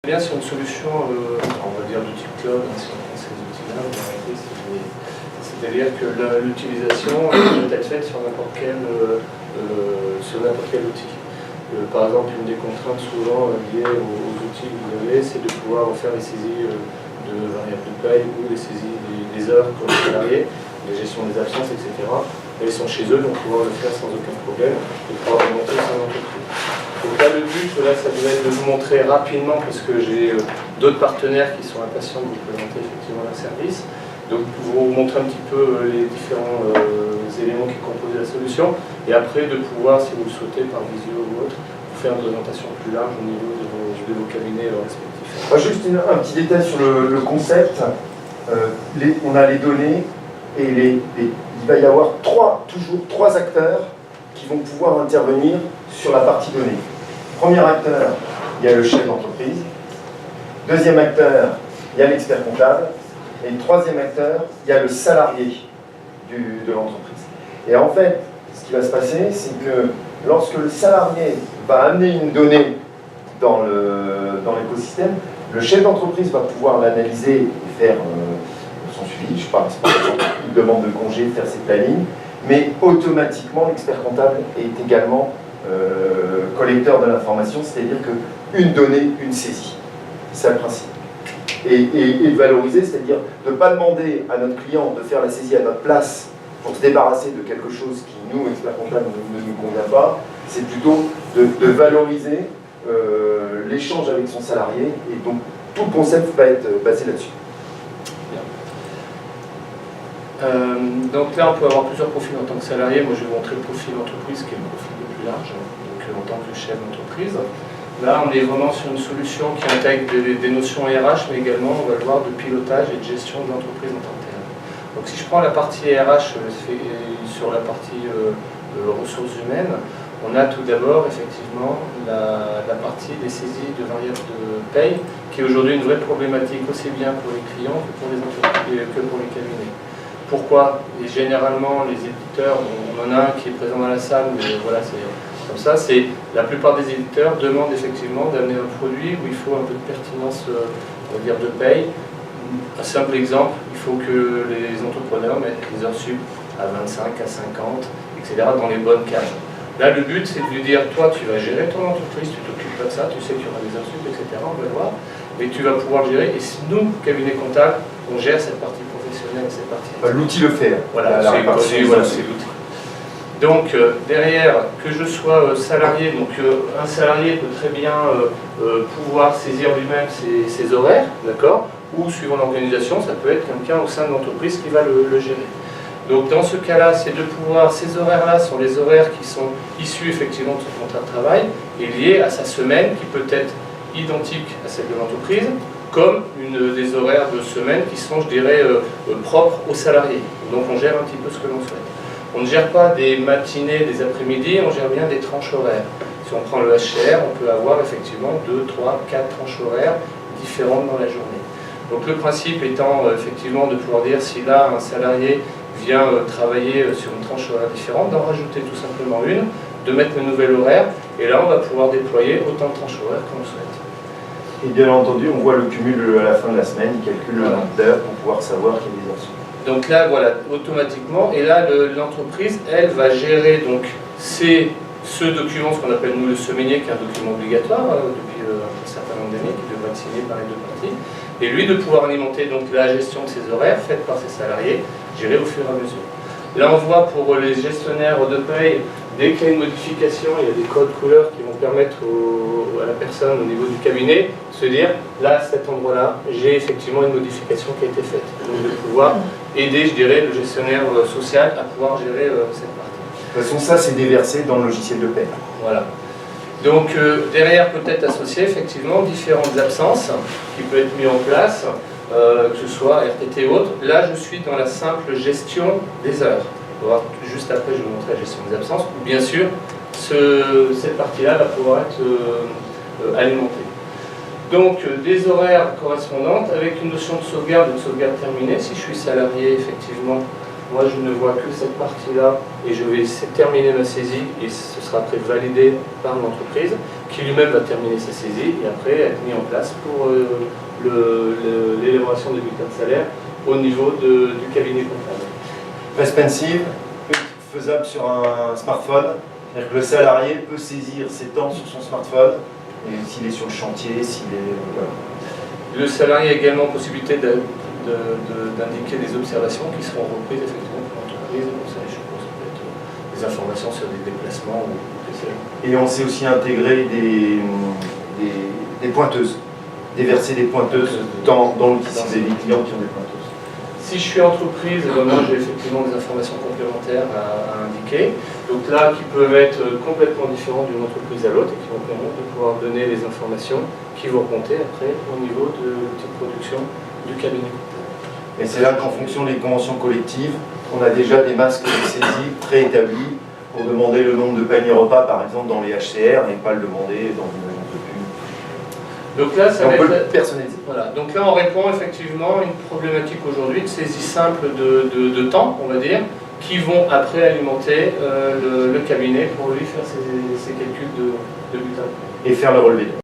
Bien sur une solution, on va dire de type cloud, hein, si on prend ces outils-là, c'est-à-dire que l'utilisation peut être faite sur n'importe quel outil. Par exemple, une des contraintes souvent liées aux outils que vous avez, c'est de pouvoir faire les saisies de variables de paye ou les saisies des heures comme salariés, la gestion des absences, etc. Elles sont chez eux, donc pouvoir le faire sans aucun problème et pouvoir remonter sans entreprise. Donc là, le but, là, ça devrait être de vous montrer rapidement, parce que j'ai d'autres partenaires qui sont impatients de vous présenter effectivement leur service. Donc, vous montrer un petit peu les différents éléments qui composent la solution, et après de pouvoir, si vous le souhaitez, par visio ou autre, vous faire une présentation plus large au niveau de vos cabinets respectifs. Juste un petit détail sur le concept. On a les données, et il va y avoir toujours trois acteurs qui vont pouvoir intervenir sur la partie donnée. Premier acteur, il y a le chef d'entreprise. Deuxième acteur, il y a l'expert comptable. Et le troisième acteur, il y a le salarié de l'entreprise. Et en fait, ce qui va se passer, c'est que lorsque le salarié va amener une donnée dans l'écosystème, le chef d'entreprise va pouvoir l'analyser et faire son suivi. Je parle par exemple une demande de congé, faire ses plannings. Mais automatiquement, l'expert comptable est également collecteur de l'information, c'est-à-dire qu'une donnée, une saisie. C'est le principe. Et de valoriser, c'est-à-dire de ne pas demander à notre client de faire la saisie à notre place pour se débarrasser de quelque chose qui, nous, experts comptables, ne nous convient pas. C'est plutôt de valoriser l'échange avec son salarié, et donc tout le concept va être basé là-dessus. Donc là, on peut avoir plusieurs profils en tant que salarié. Moi, je vais vous montrer le profil entreprise, qui est le profil le plus large, donc en tant que chef d'entreprise. Là, on est vraiment sur une solution qui intègre des notions RH, mais également, on va le voir, de pilotage et de gestion de l'entreprise en tant que telle. Donc si je prends la partie RH sur la partie ressources humaines, on a tout d'abord effectivement la partie des saisies de variables de paye, qui est aujourd'hui une vraie problématique aussi bien pour les clients que pour les entreprises, que pour les cabinets. Pourquoi? Et généralement, les éditeurs, on en a un qui est présent dans la salle, mais voilà, c'est comme ça, c'est la plupart des éditeurs demandent effectivement d'amener un produit où il faut un peu de pertinence, on va dire, de paye. Un simple exemple, il faut que les entrepreneurs mettent les heures sup à 25, à 50, etc. dans les bonnes cases. Là, le but, c'est de lui dire, toi, tu vas gérer ton entreprise, tu t'occupes pas de ça, tu sais qu'il y aura des heures sup, etc. On va le voir, mais tu vas pouvoir le gérer. Et nous, cabinet comptable, on gère cette partie professionnelle, cette partie. L'outil le fait. Voilà, c'est l'outil. Donc derrière, que je sois salarié, donc un salarié peut très bien pouvoir saisir lui-même ses horaires, d'accord, ou suivant l'organisation, ça peut être quelqu'un au sein de l'entreprise qui va le gérer. Donc dans ce cas-là, c'est de pouvoir, ces horaires-là sont les horaires qui sont issus effectivement de son contrat de travail et liés à sa semaine qui peut être identique à celle de l'entreprise, comme des horaires de semaine qui sont, je dirais, propres aux salariés. Donc on gère un petit peu ce que l'on souhaite. On ne gère pas des matinées, des après-midi, on gère bien des tranches horaires. Si on prend le HR, on peut avoir effectivement 2, 3, 4 tranches horaires différentes dans la journée. Donc le principe étant effectivement de pouvoir dire si là un salarié vient travailler sur une tranche horaire différente, d'en rajouter tout simplement une, de mettre le nouvel horaire, et là on va pouvoir déployer autant de tranches horaires qu'on le souhaite. Et bien entendu, on voit le cumul à la fin de la semaine, il calcule le nombre d'heures pour pouvoir savoir qu'il y a des heures sup. Donc là, voilà, automatiquement, et là, l'entreprise, elle, va gérer donc ce document, ce qu'on appelle nous le semainier, qui est un document obligatoire depuis un certain nombre d'années, qui devrait être signé par les deux parties, et lui de pouvoir alimenter donc la gestion de ses horaires, faite par ses salariés, gérée au fur et à mesure. Là, on voit pour les gestionnaires de paye, dès qu'il y a une modification, il y a des codes couleurs qui vont permettre à la personne au niveau du cabinet de se dire, là, à cet endroit-là, j'ai effectivement une modification qui a été faite. Donc de pouvoir aider, je dirais, le gestionnaire social à pouvoir gérer cette partie. De toute façon, ça, c'est déversé dans le logiciel de paie. Voilà. Donc derrière, peut-être associer effectivement différentes absences qui peuvent être mises en place, que ce soit RTT ou autre. Là, je suis dans la simple gestion des heures. Juste après, je vais vous montrer la gestion des absences, où bien sûr, cette partie-là va pouvoir être alimentée. Donc, des horaires correspondantes avec une notion de sauvegarde terminée. Si je suis salarié, effectivement, Moi, je ne vois que cette partie-là et je vais terminer ma saisie et ce sera après validé par l'entreprise qui lui-même va terminer sa saisie et après être mis en place pour l'élaboration des bulletins de salaire au niveau du cabinet comptable. Responsive, faisable sur un smartphone. C'est-à-dire que le salarié peut saisir ses temps sur son smartphone, et s'il est sur le chantier, s'il est... voilà. Le salarié a également possibilité d'indiquer des observations qui seront reprises effectivement par l'entreprise. Ça, je pense, ça peut être des informations sur des déplacements ou des... Et on sait aussi intégrer des pointeuses, déverser des pointeuses dans l'outil. Si vous avez des clients qui ont des pointeuses. Si je suis entreprise, moi j'ai effectivement des informations complémentaires à indiquer. Donc là, qui peuvent être complètement différentes d'une entreprise à l'autre et qui vont permettre de pouvoir donner les informations qui vont compter après au niveau de l'outil de production du cabinet. Et c'est là qu'en fonction des conventions collectives, on a déjà des masques de saisie préétablis pour demander le nombre de paniers repas, par exemple, dans les HCR et pas le demander dans une agence de pub. Donc là, ça on va peut être... le personnaliser. Voilà. Donc là, on répond effectivement à une problématique aujourd'hui de saisie simple de temps, on va dire, qui vont après alimenter le cabinet pour lui faire ses calculs de bulletin. Et faire le relevé.